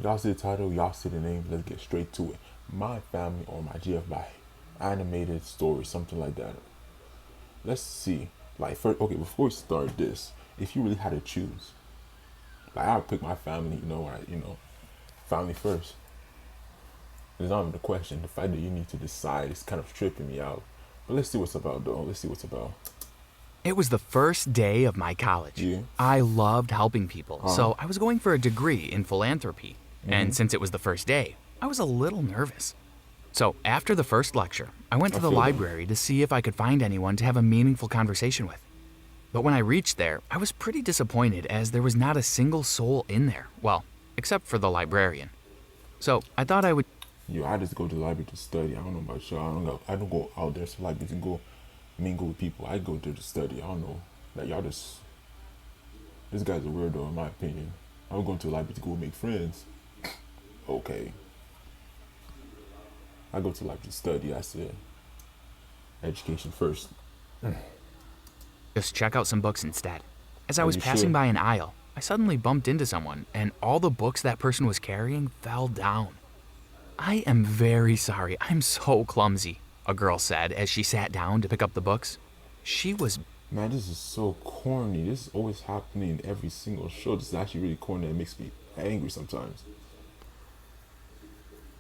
Y'all see the title, y'all see the name, let's get straight to it. My Family or My GFY animated story, something like that. Let's see. Like first, okay, before we start this, if you really had to choose, like I would pick my family, family first. It's not even a question. The fact that you need to decide is kind of tripping me out. But let's see what's about though. Let's see what's about. It was the first day of my college. Yeah. I loved helping people, Huh? so I was going for a degree in philanthropy. Mm-hmm. And since it was the first day, I was a little nervous. So after the first lecture, I went I to the feel that. library to see if I could find anyone to have a meaningful conversation with. But when I reached there, I was pretty disappointed as there was not a single soul in there. Well, except for the librarian. So I thought I would Yo, I just go to the library to study. I don't know about y'all. I don't go out there to the library to go mingle with people. I go there to study. I don't know. Like y'all just this guy's a weirdo in my opinion. I'm going to the library to go make friends. Okay. I go to the library to study, that's it. Education first. just check out some books instead. As I Are was you passing sure? by an aisle, I suddenly bumped into someone, and all the books that person was carrying fell down. I am very sorry, I'm so clumsy, a girl said as she sat down to pick up the books. She was Man, this is so corny. This is always happening in every single show. This is actually really corny. It makes me angry sometimes.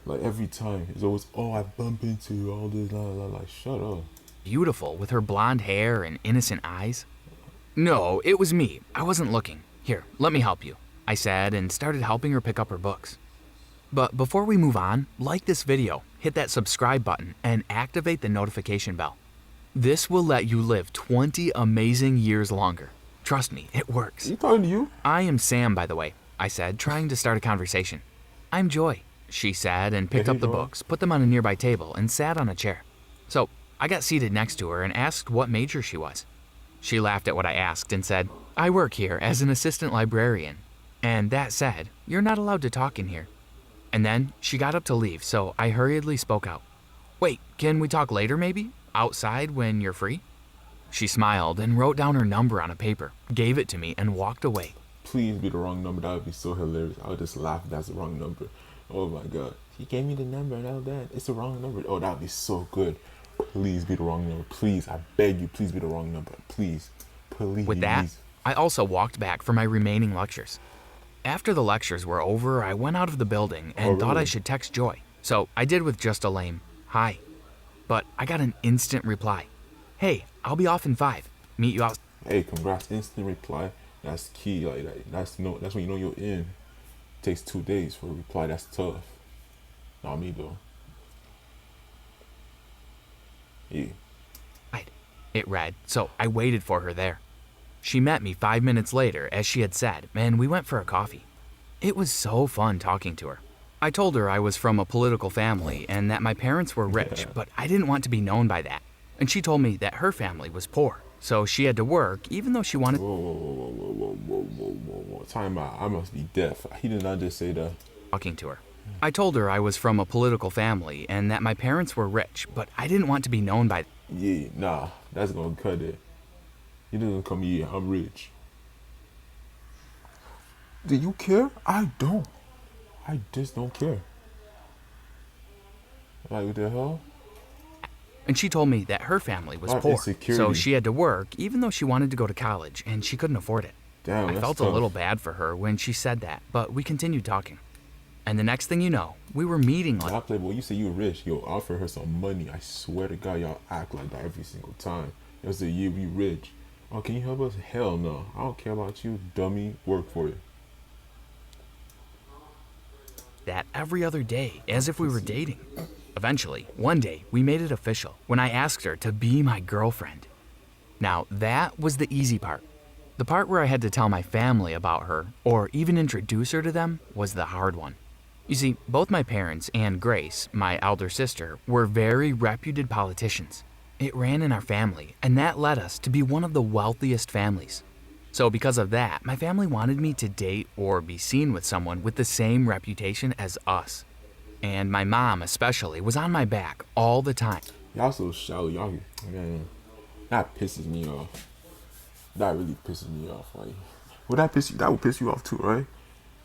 Like every time, it's always, oh, I bump into all this, la la la. Like, shut up. beautiful with her blonde hair and innocent eyes. No, it was me. I wasn't looking. Here, let me help you, I said and started helping her pick up her books. But before we move on, like this video, hit that subscribe button, and activate the notification bell. This will let you live 20 amazing years longer. Trust me, it works. You talking to you? I am Sam, by the way, I said, trying to start a conversation. I'm Joy, she said, and picked Hey, up the Joy. books, put them on a nearby table, and sat on a chair. So I got seated next to her and asked what major she was. She laughed at what I asked and said, I work here as an assistant librarian. And that said, you're not allowed to talk in here. And then she got up to leave, so I hurriedly spoke out. Wait, can we talk later maybe? Outside when you're free? She smiled and wrote down her number on a paper, gave it to me, and walked away. Please be the wrong number. That would be so hilarious. I would just laugh if that's the wrong number. Oh my god. She gave me the number and all that. It's the wrong number. Oh, that would be so good. Please be the wrong number. Please. I beg you, please be the wrong number. Please. Please. With that, I also walked back for my remaining lectures. After the lectures were over, I went out of the building and Oh, thought I really? should text Joy. So I did with just a lame, hi. But I got an instant reply. Hey, I'll be off in 5. Meet you out. Hey, congrats. Instant reply. That's key. Like that. That's when you know you're in. Takes 2 days for a reply. That's tough. Not me though. Yeah. It read, so I waited for her there. She met me 5 minutes later, as she had said, and we went for a coffee. It was so fun talking to her. I told her I was from a political family and that my parents were rich, but I didn't want to be known by that. And she told me that her family was poor, so she had to work even though she wanted Whoa, whoa, whoa, whoa, whoa, whoa, whoa, whoa, whoa. Time out. I must be deaf. He did not just say that. talking to her. I told her I was from a political family and that my parents were rich, but I didn't want to be known by Yeah, nah. That's gonna cut it. He doesn't come here. I'm rich. Do you care? I don't. I just don't care. Like, what the hell? And she told me that her family was Not poor, insecurity. so she had to work even though she wanted to go to college and she couldn't afford it. Damn, I that's felt tough. a little bad for her when she said that, but we continued talking. And the next thing you know, we were meeting like I play, boy, you say you rich. Yo, offer her some money. I swear to God, y'all act like that every single time. It was a year we rich. Oh, can you help us? Hell no. I don't care about you, dummy. Work for it. that every other day, as if we were dating. Eventually, one day, we made it official when I asked her to be my girlfriend. Now, that was the easy part. The part where I had to tell my family about her, or even introduce her to them, was the hard one. You see, both my parents and Grace, my elder sister, were very reputed politicians. It ran in our family, and that led us to be one of the wealthiest families. So because of that, my family wanted me to date or be seen with someone with the same reputation as us. And my mom especially was on my back all the time. Y'all so shallow. Y'all, man, that pisses me off. That really pisses me off. Like, would that piss you? That would piss you off too, right?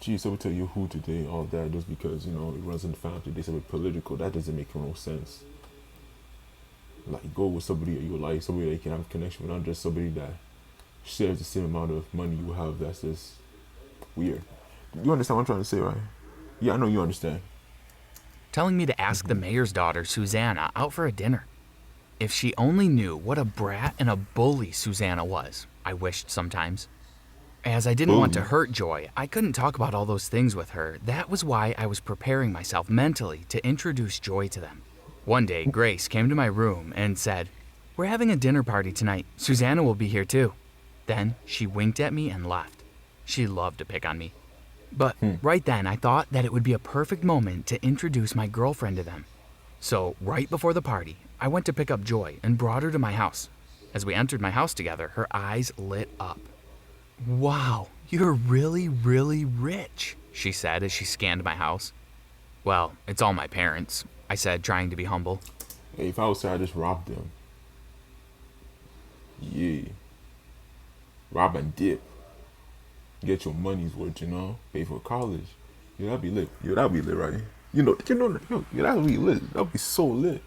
Gee, somebody tell you who today, all that, just because, it runs in the family. They say it's political. That doesn't make no sense. Like, go with somebody that you like, somebody that you can have a connection with, not just somebody that shares the same amount of money you have. That's just weird. You understand what I'm trying to say, right? Yeah, I know you understand. telling me to ask the mayor's daughter, Susanna, out for a dinner. If she only knew what a brat and a bully Susanna was, I wished sometimes. As I didn't want to Bully. hurt Joy, I couldn't talk about all those things with her. That was why I was preparing myself mentally to introduce Joy to them. One day, Grace came to my room and said, "We're having a dinner party tonight. Susanna will be here too." Then she winked at me and left. She loved to pick on me. But right then, I thought that it would be a perfect moment to introduce my girlfriend to them. So, right before the party, I went to pick up Joy and brought her to my house. As we entered my house together, her eyes lit up. "Wow, you're really, really rich," she said as she scanned my house. "Well, it's all my parents," I said, trying to be humble. Hey, if I was there, I just robbed them. Yeah. Rob and dip. Get your money's worth, Pay for college. Yeah, that'd be lit. Yeah, that'd be lit, right? That'd be lit. That'd be so lit.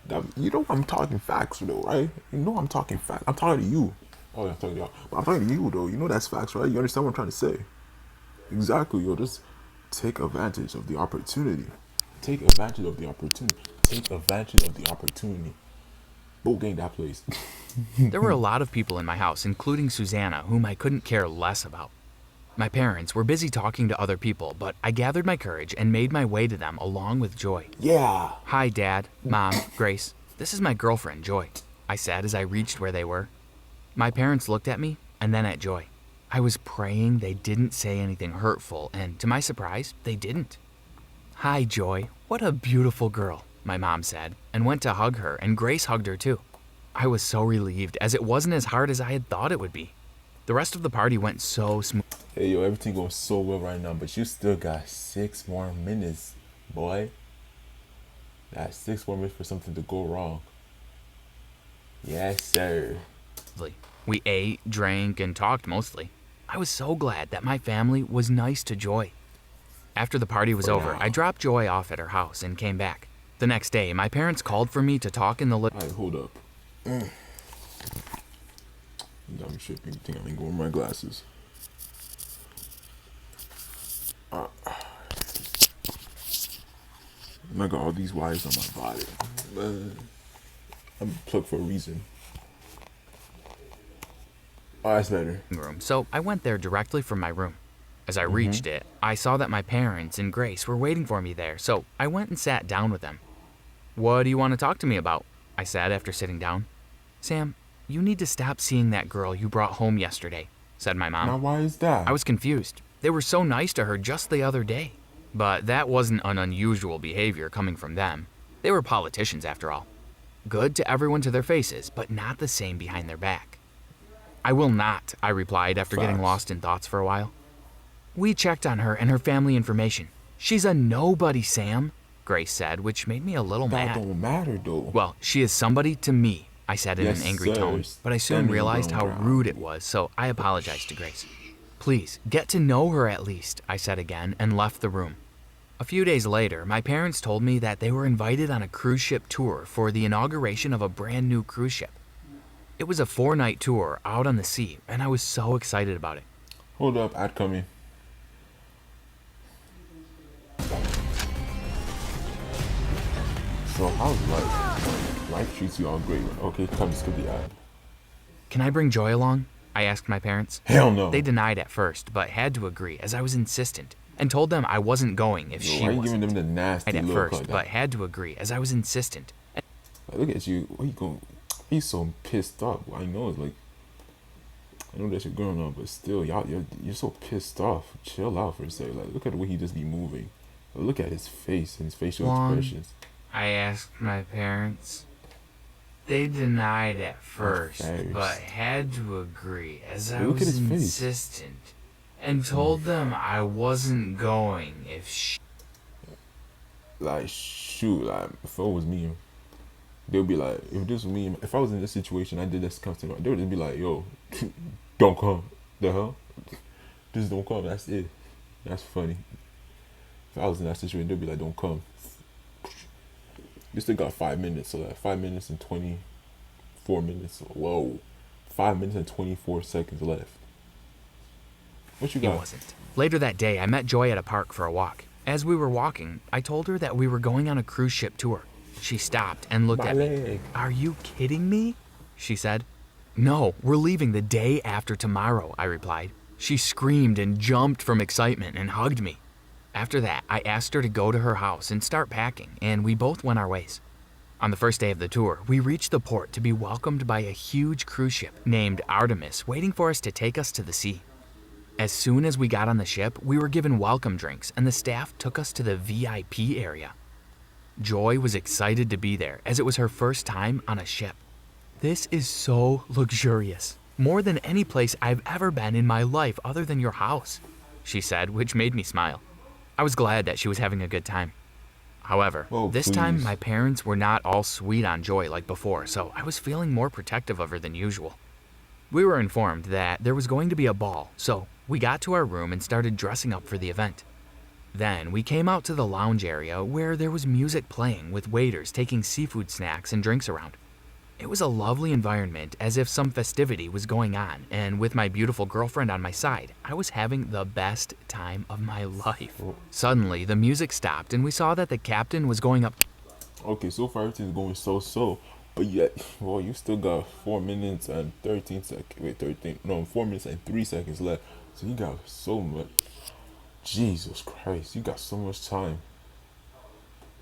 I'm talking facts, though, right? I'm talking facts. I'm talking to you. Oh, yeah, I'm talking to y'all. But I'm talking to you, though. That's facts, right? You understand what I'm trying to say? Exactly, yo. Just take advantage of the opportunity. Take advantage of the opportunity. Take advantage of the opportunity. Go gain that place. There were a lot of people in my house, including Susanna, whom I couldn't care less about. My parents were busy talking to other people, but I gathered my courage and made my way to them along with Joy. Yeah. "Hi, Dad, Mom, Grace. This is my girlfriend, Joy," I said as I reached where they were. My parents looked at me and then at Joy. I was praying they didn't say anything hurtful, and to my surprise, they didn't. "Hi, Joy. What a beautiful girl," my mom said, and went to hug her, and Grace hugged her too. I was so relieved, as it wasn't as hard as I had thought it would be. The rest of the party went so smooth. Hey, yo, everything going so well right now, but you still got 6 more minutes, boy. That's 6 more minutes for something to go wrong. Yes, sir. We ate, drank, and talked mostly. I was so glad that my family was nice to Joy. After the party was over, I dropped Joy off at her house and came back. The next day, my parents called for me to talk in the living room. Alright, hold up. You got me tripping. You think I ain't going with my glasses? I got all these wires on my body. I'm plugged for a reason. Oh, that's better. So I went there directly from my room. As I reached it, I saw that my parents and Grace were waiting for me there, so I went and sat down with them. "What do you want to talk to me about?" I said after sitting down. "Sam, you need to stop seeing that girl you brought home yesterday," said my mom. Now, why is that? I was confused. They were so nice to her just the other day. But that wasn't an unusual behavior coming from them. They were politicians after all. Good to everyone to their faces, but not the same behind their back. "I will not," I replied after getting Facts. lost in thoughts for a while. "We checked on her and her family information. She's a nobody, Sam," Grace said, which made me a little That mad. don't matter, though. "Well, she is somebody to me," I said in Yes, an angry sir. tone, but I soon Standing realized your how ground. rude it was, so I apologized to Grace. "Please, get to know her at least," I said again and left the room. A few days later, my parents told me that they were invited on a cruise ship tour for the inauguration of a brand new cruise ship. It was a 4-night tour out on the sea, and I was so excited about it. Hold up, ad coming. So how's life? Life treats you all great. Okay, come skip the ad. "Can I bring Joy along?" I asked my parents. Hell no. They denied at first, but had to agree as I was insistent, and told them I wasn't going if Yo, she why you wasn't. giving them the nasty At look first, like that? but had to agree as I was insistent. Like, look at you. Why you going? He's so pissed off. I know it's like, I know that's your girl now, but still, you're so pissed off. Chill out for a second. Like, look at the way he just be moving. Look at his face and his facial Juan. expressions. I asked my parents. They denied at first, First. but had to agree as I Look at was his face. insistent, and told them I wasn't going if she. Like, shoot, like, if it was me, they'll be like, if this was me, if I was in this situation, I did this constantly, they would just be like, yo, don't come. The hell? Just don't come. That's it. That's funny. If I was in that situation, they'd be like, "Don't come." You still got 5 minutes, so that 5 minutes and 24 minutes. Whoa, 5 minutes and 24 seconds left. What you He got? wasn't. Later that day, I met Joy at a park for a walk. As we were walking, I told her that we were going on a cruise ship tour. She stopped and looked My at me. leg. "Are you kidding me?" she said. "No, we're leaving the day after tomorrow," I replied. She screamed and jumped from excitement and hugged me. After that, I asked her to go to her house and start packing, and we both went our ways. On the first day of the tour, we reached the port to be welcomed by a huge cruise ship named Artemis waiting for us to take us to the sea. As soon as we got on the ship, we were given welcome drinks and the staff took us to the VIP area. Joy was excited to be there as it was her first time on a ship. "This is so luxurious, more than any place I've ever been in my life other than your house," she said, which made me smile. I was glad that she was having a good time. However, Oh, this time please. my parents were not all sweet on Joy like before, so I was feeling more protective of her than usual. We were informed that there was going to be a ball, so we got to our room and started dressing up for the event. Then we came out to the lounge area where there was music playing with waiters taking seafood snacks and drinks around. It was a lovely environment, as if some festivity was going on, and with my beautiful girlfriend on my side, I was having the best time of my life. Suddenly, the music stopped and we saw that the captain was going up. Okay, so far everything's going so, but yet, well, you still got 4 minutes and 13 seconds. Wait, 13? No, 4 minutes and 3 seconds left. So you got so much. Jesus Christ, you got so much time.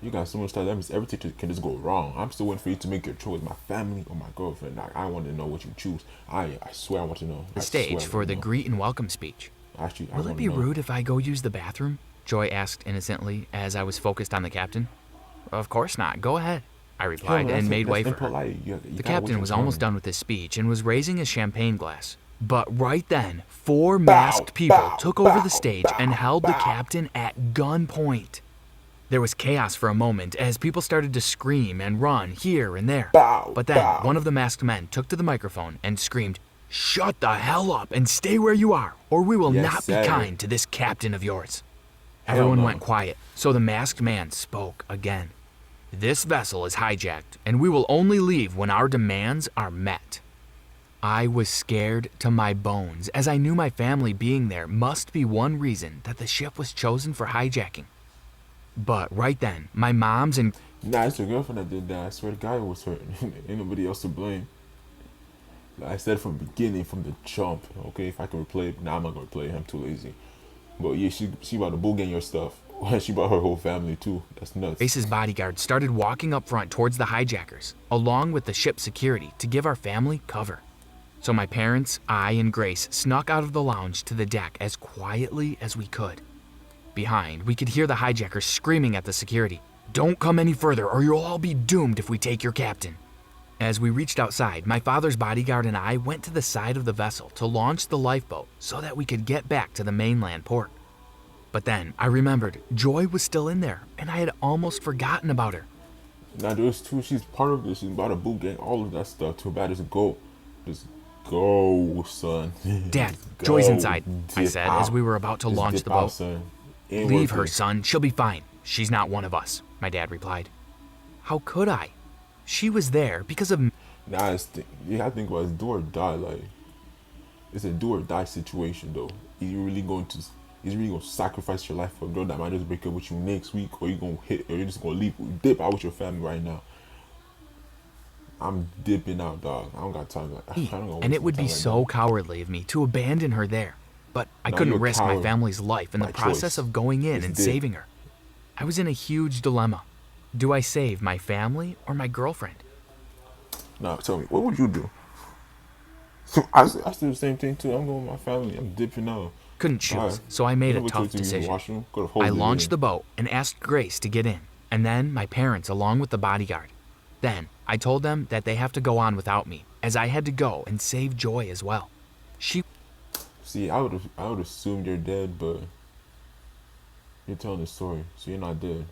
You got so much time. That means everything can just go wrong. I'm still waiting for you to make your choice, my family or my girlfriend. Like, I want to know what you choose. I swear I want to know. The I stage swear I for want the to know. greet and welcome speech. Actually, I "Will it want be to know. rude if I go use the bathroom?" Joy asked innocently as I was focused on the captain. "Of course not. Go ahead," I Hell replied no, and made way that's for her. impolite. You The gotta wait captain your was almost turn. done with his speech and was raising his champagne glass. But right then, four masked people bow, took over the bow, stage bow, and held the bow. captain at gunpoint. There was chaos for a moment as people started to scream and run here and there. Bow, But then bow. one of the masked men took to the microphone and screamed, "Shut the hell up and stay where you are, or we will Yes, not be sir. kind to this captain of yours." Hell Everyone no. went quiet, so the masked man spoke again. "This vessel is hijacked, and we will only leave when our demands are met." I was scared to my bones, as I knew my family being there must be one reason that the ship was chosen for hijacking. But right then, my mom's and Nah, it's your girlfriend that did that. I swear to God it was her. Ain't nobody else to blame. Like I said from the beginning, from the jump. Okay, if I can replay it, nah, I'm not gonna replay it. I'm too lazy. But yeah, she about to boogie your stuff. She brought her whole family too. That's nuts. Grace's bodyguards started walking up front towards the hijackers, along with the ship's security, to give our family cover. So my parents, I, and Grace snuck out of the lounge to the deck as quietly as we could. Behind, we could hear the hijackers screaming at the security, "Don't come any further or you'll all be doomed if we take your captain." As we reached outside, my father's bodyguard and I went to the side of the vessel to launch the lifeboat so that we could get back to the mainland port. But then I remembered Joy was still in there, and I had almost forgotten about her. Now there's two. She's part of this. She's about to boot gang. All of that stuff. Too bad. Just go. Just go, son. "Dad, Just Joy's go. inside," I Dip said out. as we were about to Just launch dip the out, boat. son. Ain't "Leave worth her, it. son. She'll be fine. She's not one of us," my dad replied. How could I? She was there because of Nah, you have to think about it, it's do or die. Like, it's a do or die situation, though. Is you really gonna sacrifice your life for a girl that might just break up with you next week, or you gonna hit, or you're just gonna leave, dip out with your family right now? I'm dipping out, dog. I don't got time. I don't me, know. and it would be so cowardly of me to abandon her there. But I No, couldn't you're a risk my coward. family's life in the By process choice. of going in Just and dip. saving her. I was in a huge dilemma. Do I save my family or my girlfriend? Now, tell me, what would you do? I do the same thing too. I'm going with my family. I'm dipping out. Couldn't choose, Alright. so I made a Never tough told you to use the decision. washroom. Could've hold I it launched in. the boat and asked Grace to get in, and then my parents along with the bodyguard. Then I told them that they have to go on without me, as I had to go and save Joy as well. She See, I would assume you're dead, but you're telling the story, so you're not dead.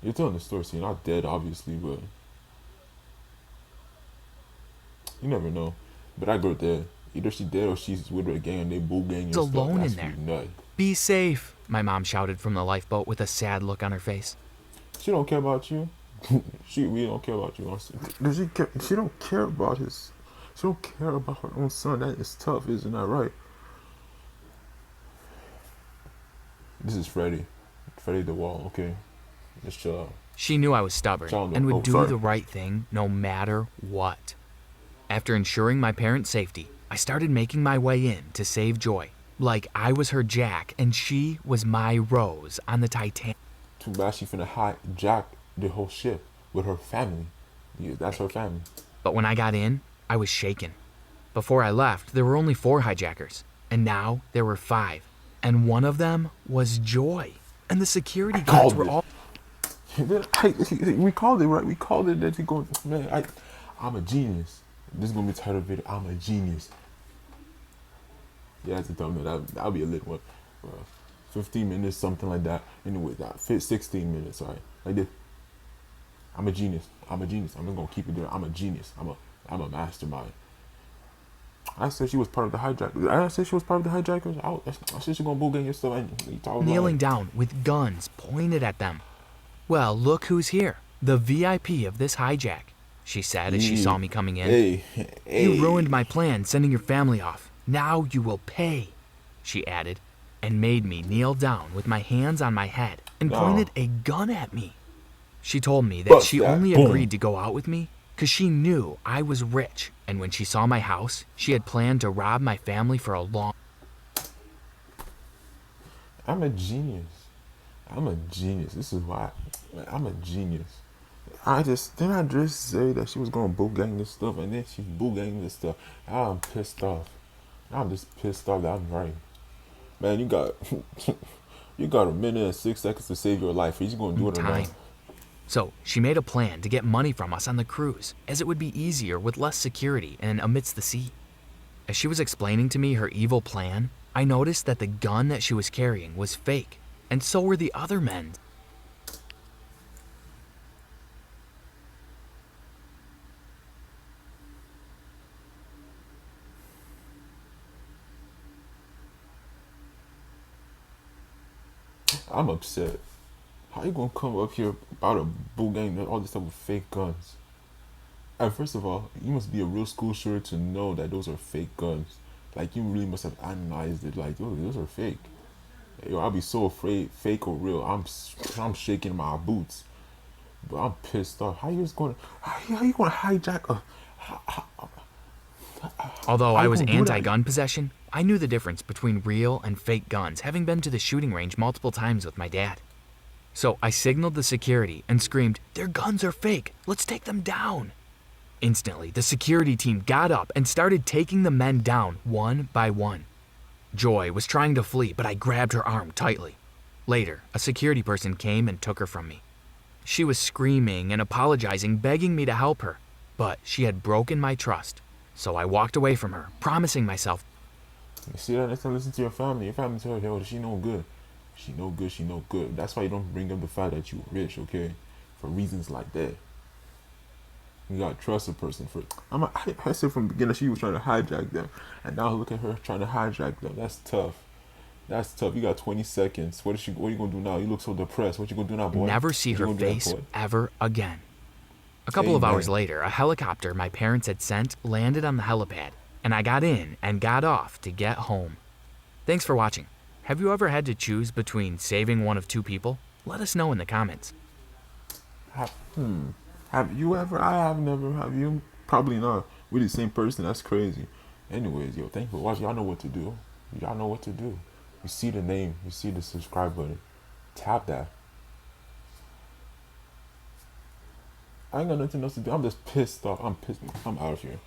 You're telling the story, so you're not dead, obviously, but you never know. But I go dead. Either she dead or she's with her gang and they boo gang and stuff. Alone That's in there. nuts. Be safe, my mom shouted from the lifeboat with a sad look on her face. She don't care about you. She really don't care about you. Does she care? She don't care about his. She don't care about her own son. That is tough, isn't that right? This is Freddie. Freddie the Wall. Okay, just chill out. She knew I was stubborn Child, and would oh, do sorry. the right thing no matter what. After ensuring my parents' safety, I started making my way in to save Joy, like I was her Jack and she was my Rose on the Titanic. Too bad she finna hijack the whole ship with her family. Yeah, that's her family. But when I got in, I was shaken. Before I left, there were only 4 hijackers, and now there were 5. And one of them was Joy. And the security guards were all... We called it, right? We called it that you going, man, I'm a genius. This is gonna be the title of the video. I'm a genius. Yeah, that's a thumbnail. That'll be a lit one. 15 minutes, something like that. Anyway, that fit 16 minutes, sorry. Like this. I'm a genius. I'm a genius. I'm just gonna keep it there. I'm a genius. I'm a mastermind. I said she was part of the hijackers. I said she was part of the hijackers. I said she gonna boo gang your stuff. kneeling down with guns pointed at them. Well, look who's here. The VIP of this hijack, she said as she saw me coming in. Hey. You ruined my plan sending your family off. Now you will pay, she added, and made me kneel down with my hands on my head and pointed a gun at me. She told me that she only agreed to go out with me because she knew I was rich, and when she saw my house, she had planned to rob my family for a long... I'm a genius. I'm a genius. This is why I'm a genius. I just say that she was gonna boo gang this stuff, and then she boo gang this stuff. I'm pissed off. I'm just pissed off that I'm right. Man, you got you got a minute and 6 seconds to save your life. Are you gonna do it or not? So she made a plan to get money from us on the cruise, as it would be easier with less security and amidst the sea. As she was explaining to me her evil plan, I noticed that the gun that she was carrying was fake, and so were the other men. I'm upset. How you gonna come up here about a boo gang and all this stuff with fake guns? And first of all, you must be a real school shooter to know that those are fake guns. Like, you really must have analyzed it. Like, yo, those are fake. Yo, I'll be so afraid, fake or real. I'm shaking my boots. But I'm pissed off. How you gonna hijack a... Although I was gonna do that? anti-gun possession, I knew the difference between real and fake guns, having been to the shooting range multiple times with my dad. So I signaled the security and screamed, "Their guns are fake. Let's take them down." Instantly, the security team got up and started taking the men down one by one. Joy was trying to flee, but I grabbed her arm tightly. Later, a security person came and took her from me. She was screaming and apologizing, begging me to help her, but she had broken my trust. So I walked away from her, promising myself. You see that? Next time, listen to your family. Your family tell you, yo, she no good. She no good, she no good. That's why you don't bring up the fact that you rich, okay? For reasons like that. You gotta trust a person for... I said from the beginning she was trying to hijack them. And now look at her trying to hijack them. That's tough. That's tough. You got 20 seconds. What are you gonna do now? You look so depressed. What you gonna do now, boy? Never see her face ever again. A couple of hours later, a helicopter my parents had sent landed on the helipad, and I got in and got off to get home. Thanks for watching. Have you ever had to choose between saving one of 2 people? Let us know in the comments. Have you ever? I have never. Have you? Probably not. We're the same person. That's crazy. Anyways, yo, thank you for watching. Y'all know what to do. Y'all know what to do. You see the name. You see the subscribe button. Tap that. I ain't got nothing else to do. I'm just pissed off. I'm pissed. I'm out of here.